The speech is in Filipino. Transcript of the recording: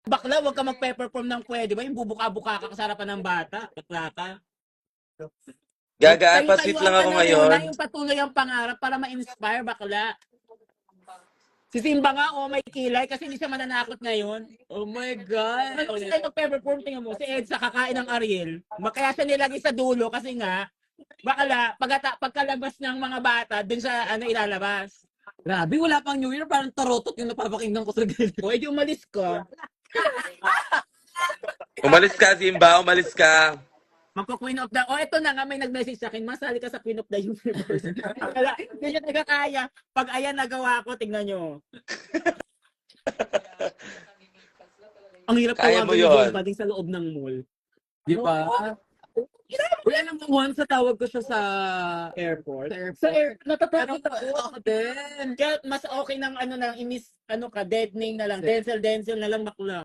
Bakla, wag ka mag-perform ng pwede ba? Yung bubuka-buka ka sa harapan ng bata. Bakla ka. Gaga, pa-sweet lang ako ngayon. Yung patuloy ang pangarap para ma-inspire, bakla. Si Simba nga, oh, may kilay kasi hindi siya mananakot ngayon. Oh my God. Kasi tayo mag-perform, tingnan mo, si Edsa kakain ng Ariel. Kaya siya nilagay sa dulo kasi nga, bakla, pagkalabas ng mga bata, dun sa ano ilalabas. Grabe, wala pang New Year. Parang tarotot yung napapakinggan ko sa gilid. O, edi umalis ka. Umalis ka, Simba. Umalis ka. Magko-Queen of the... Oh, ito na nga, may nag-message sa akin, masali ka sa Queen of the Universe. Akala, hindi siya nagkakaya. Pag ayan, nagawa ko, tignan nyo. Ang hirap Kaya mo tawagin yun. yung pating sa loob ng mall. Di ba? Uy, alam mo, once natawag ko siya sa Airport. airport. Sa air, natatakot Pero ako. ako din. Kaya mas okay ng ano na, imis, ano ka, deadening na lang. Denzel na lang, bakla.